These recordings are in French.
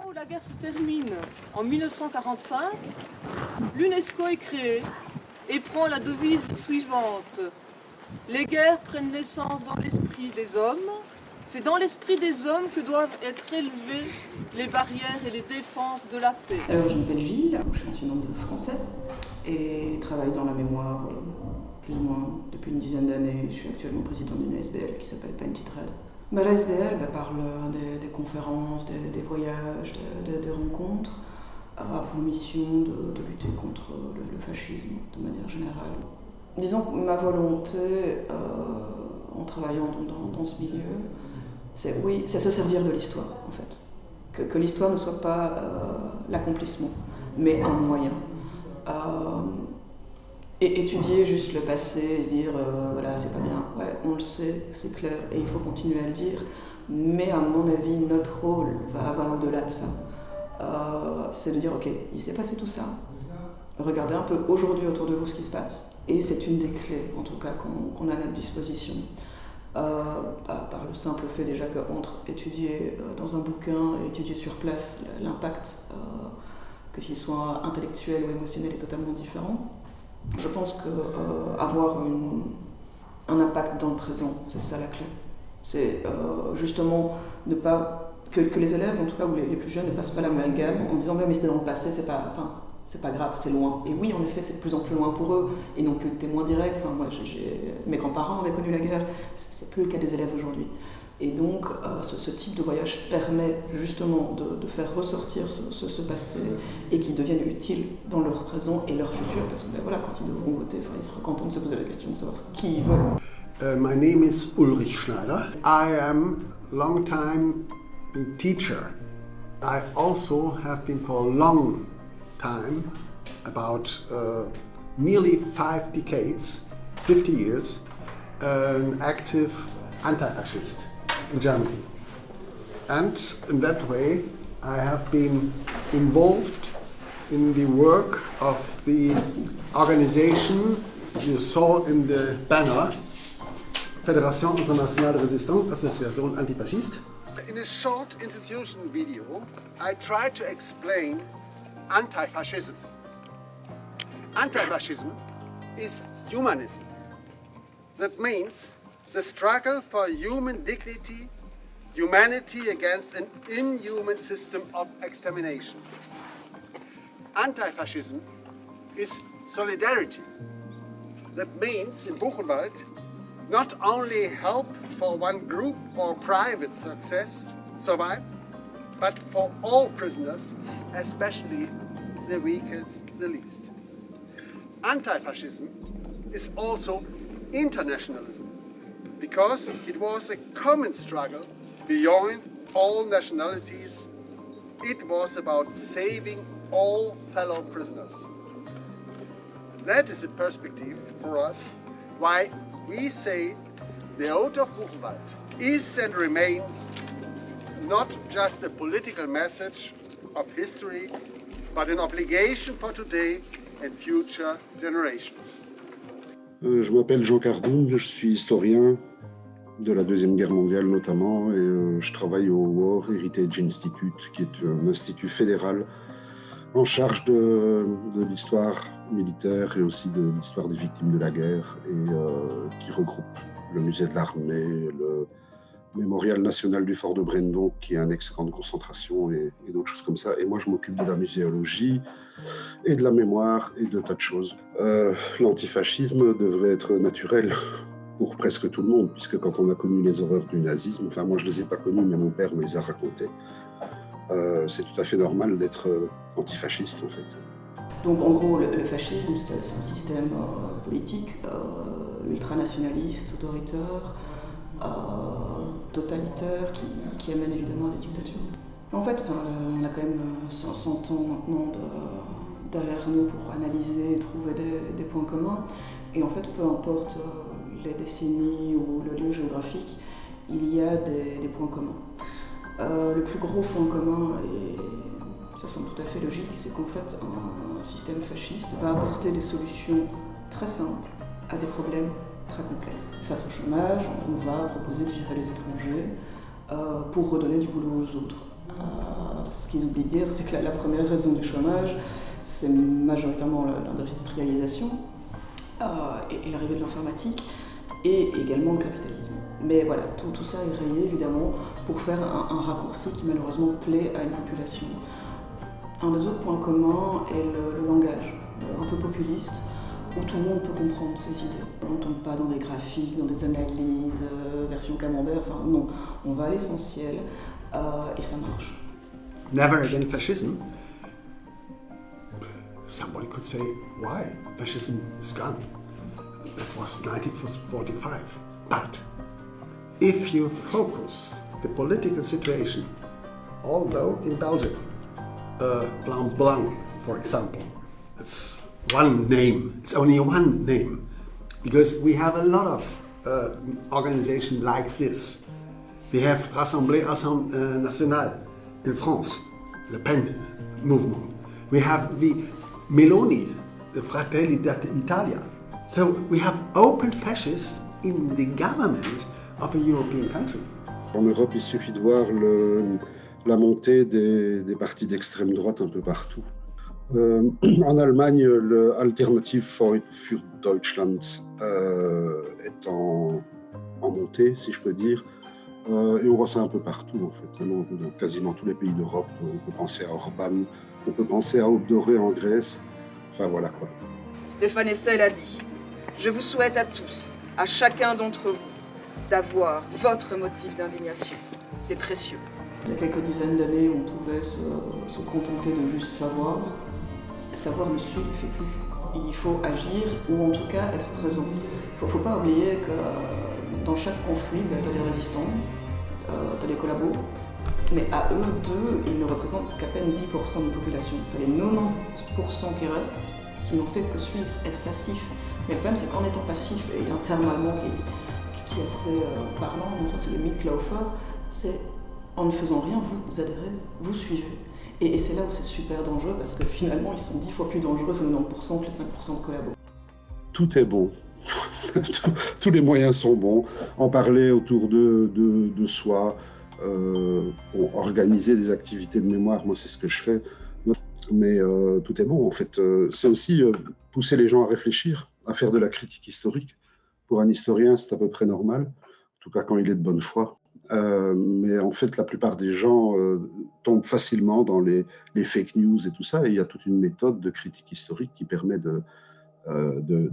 où la guerre se termine, en 1945, l'UNESCO est créée et prend la devise suivante. Les guerres prennent naissance dans l'esprit des hommes. C'est dans l'esprit des hommes que doivent être élevées les barrières et les défenses de la paix. Alors je m'appelle Gilles, je suis enseignante de français et travaille dans la mémoire plus ou moins depuis une dizaine d'années. Je suis actuellement présidente d'une ASBL qui s'appelle Painted Red. La ASBL parle des conférences, des voyages, des rencontres, a pour mission de lutter contre le fascisme de manière générale. Disons que ma volonté en travaillant dans ce milieu, c'est se servir de l'histoire en fait. Que l'histoire ne soit pas l'accomplissement, mais un moyen. Et étudier juste le passé et se dire voilà, c'est pas bien, ouais, on le sait, c'est clair, et il faut continuer à le dire, mais à mon avis, notre rôle va au-delà de ça. C'est de dire ok, il s'est passé tout ça, regardez un peu aujourd'hui autour de vous ce qui se passe, et c'est une des clés en tout cas qu'on a à notre disposition. Par le simple fait déjà qu'entre étudier dans un bouquin et étudier sur place, l'impact, que s'il soit intellectuel ou émotionnel, est totalement différent. Je pense qu'avoir un impact dans le présent, c'est ça la clé. C'est justement ne pas que les élèves, en tout cas, ou les plus jeunes, ne fassent pas l'amalgame en disant mais c'était dans le passé, c'est pas grave, c'est loin. Et oui, en effet, c'est de plus en plus loin pour eux, et non plus de témoins directs. Enfin, moi, mes grands-parents avaient connu la guerre, c'est plus le cas des élèves aujourd'hui. Et donc, ce type de voyage permet justement de faire ressortir ce passé et qu'ils deviennent utiles dans leur présent et leur futur, parce que voilà, quand ils devront voter, ils seront contents de se poser la question de savoir qui ils veulent. My name is Ulrich Schneider. I am a long-time teacher. I also have been for a long time, about nearly 5 decades, 50 years, an active anti-fascist in Germany. And in that way, I have been involved in the work of the organization you saw in the banner, Fédération Internationale de Résistance, Association Antifasciste. In a short institution video, I try to explain anti-fascism. Anti-fascism is humanism. That means the struggle for human dignity, humanity against an inhuman system of extermination. Anti-fascism is solidarity. That means, in Buchenwald, not only help for one group or private survive, but for all prisoners, especially the weakest, the least. Anti-fascism is also internationalism, because it was a common struggle beyond all nationalities. It was about saving all fellow prisoners. That is a perspective for us why we say the Oath of Buchenwald is and remains not just a political message of history, but an obligation for today and future generations. Je m'appelle Jean Cardoun, je suis historien de la Deuxième Guerre mondiale notamment, et je travaille au War Heritage Institute, qui est un institut fédéral en charge de l'histoire militaire et aussi de l'histoire des victimes de la guerre, et qui regroupe le musée de l'armée, le mémorial national du fort de Brendon, qui est un ex-camp de concentration, et d'autres choses comme ça. Et moi, je m'occupe de la muséologie et de la mémoire et de tas de choses. L'antifascisme devrait être naturel pour presque tout le monde, puisque quand on a connu les horreurs du nazisme, enfin moi je les ai pas connues, mais mon père me les a racontées, c'est tout à fait normal d'être antifasciste en fait. Donc en gros, le fascisme, c'est un système politique ultranationaliste, autoritaire, totalitaire, qui amène évidemment à des dictatures. En fait, on a quand même 100 ans maintenant derrière nous pour analyser et trouver des points communs. Et en fait, peu importe les décennies ou le lieu géographique, il y a des points communs. Le plus gros point commun, et ça semble tout à fait logique, c'est qu'en fait, un système fasciste va apporter des solutions très simples à des problèmes très complexes. Face au chômage, on va proposer de virer les étrangers pour redonner du boulot aux autres. ce qu'ils oublient de dire, c'est que la première raison du chômage, c'est majoritairement l'industrialisation et l'arrivée de l'informatique, et également le capitalisme. Mais voilà, tout ça est rayé évidemment pour faire un raccourci qui malheureusement plaît à une population. Un des autres points communs est le langage, un peu populiste, où tout le monde peut comprendre ces idées. On ne tombe pas dans des graphiques, dans des analyses, version camembert, enfin non, on va à l'essentiel et ça marche. Never again fascism. Somebody could say, why? Fascism is gone. That was 1945. But if you focus the political situation, although in Belgium, Vlaams Belang, for example, it's one name, it's only one name, because we have a lot of organizations like this. We have Rassemblée Nationale in France, Le Pen movement. We have the Meloni, the Fratelli d'Italia. So we have open fascists in the government of a European country. En Europe, il suffit de voir la montée des partis d'extrême droite un peu partout. En Allemagne, le Alternative für Deutschland est en montée, si je peux dire. Et on voit ça un peu partout, en fait, dans quasiment tous les pays d'Europe. On peut penser à Orban, on peut penser à Obdoré en Grèce. Enfin, voilà quoi. Stéphane Hessel a dit « Je vous souhaite à tous, à chacun d'entre vous, d'avoir votre motif d'indignation. C'est précieux. » Il y a quelques dizaines d'années, on pouvait se contenter de juste savoir. Savoir ne suffit plus. Il faut agir ou en tout cas être présent. Il ne faut pas oublier que dans chaque conflit, tu as des résistants, tu as des collabos, mais à eux deux, ils ne représentent qu'à peine 10% de la population. Tu as les 90% qui restent, qui n'ont fait que suivre, être passifs. Mais le problème, c'est qu'en étant passif, et il y a un terme allemand qui est assez parlant, ça c'est le Mitläufer, c'est en ne faisant rien, vous adhérez, vous suivez. Et c'est là où c'est super dangereux, parce que finalement, ils sont 10 fois plus dangereux, ces 90% que les 5% de collabos. Tout est bon. Tous les moyens sont bons. En parler autour de soi, organiser des activités de mémoire, moi c'est ce que je fais. Mais tout est bon. En fait, c'est aussi pousser les gens à réfléchir, à faire de la critique historique. Pour un historien, c'est à peu près normal, en tout cas quand il est de bonne foi. Mais en fait, la plupart des gens tombent facilement dans les fake news et tout ça. Et il y a toute une méthode de critique historique qui permet de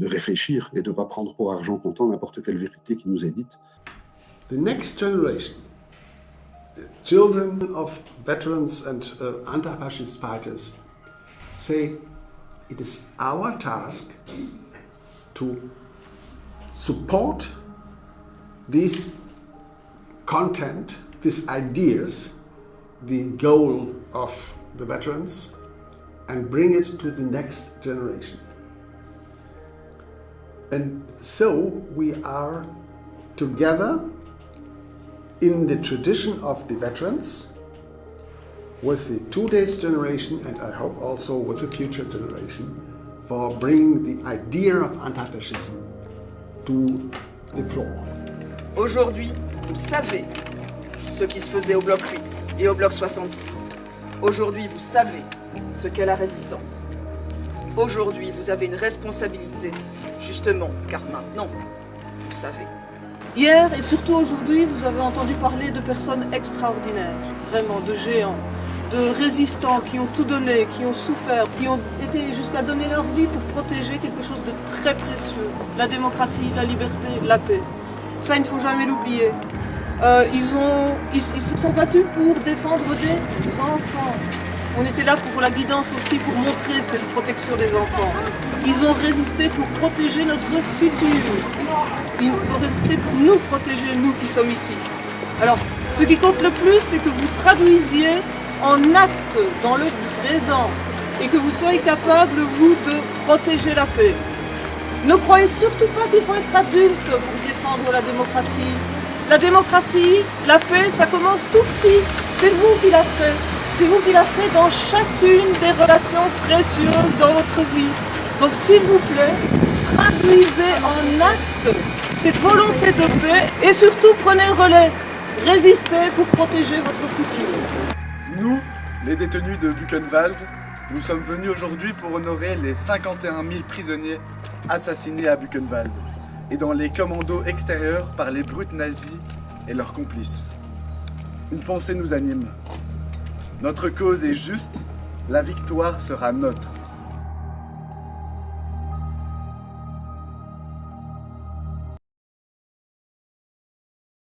réfléchir et de ne pas prendre pour argent comptant n'importe quelle vérité qui nous est dite. The next generation, the children of veterans and anti-fascist fighters, say it is our task to support this content, these ideas, the goal of the veterans, and bring it to the next generation. And so we are together in the tradition of the veterans with the today's generation, and I hope also with the future generation, for bringing the idea of anti-fascism to the floor. Aujourd'hui, vous savez ce qui se faisait au bloc 8 et au bloc 66. Aujourd'hui, vous savez ce qu'est la résistance. Aujourd'hui, vous avez une responsabilité, justement, car maintenant, vous savez. Hier et surtout aujourd'hui, vous avez entendu parler de personnes extraordinaires, vraiment de géants, de résistants qui ont tout donné, qui ont souffert, qui ont été jusqu'à donner leur vie pour protéger quelque chose de très précieux, la démocratie, la liberté, la paix. Ça, il ne faut jamais l'oublier. Ils se sont battus pour défendre des enfants. On était là pour la guidance aussi, pour montrer cette protection des enfants. Ils ont résisté pour protéger notre futur. Ils ont résisté pour nous protéger, nous qui sommes ici. Alors, ce qui compte le plus, c'est que vous traduisiez en actes dans le présent et que vous soyez capable, vous, de protéger la paix. Ne croyez surtout pas qu'il faut être adulte pour défendre la démocratie. La démocratie, la paix, ça commence tout petit. C'est vous qui la faites. C'est vous qui la faites dans chacune des relations précieuses dans votre vie. Donc s'il vous plaît, traduisez en actes cette volonté de paix et surtout prenez le relais. Résistez pour protéger votre futur. Nous Les détenus de Buchenwald, nous sommes venus aujourd'hui pour honorer les 51 000 prisonniers assassinés à Buchenwald et dans les commandos extérieurs par les brutes nazis et leurs complices. Une pensée nous anime. Notre cause est juste, la victoire sera nôtre.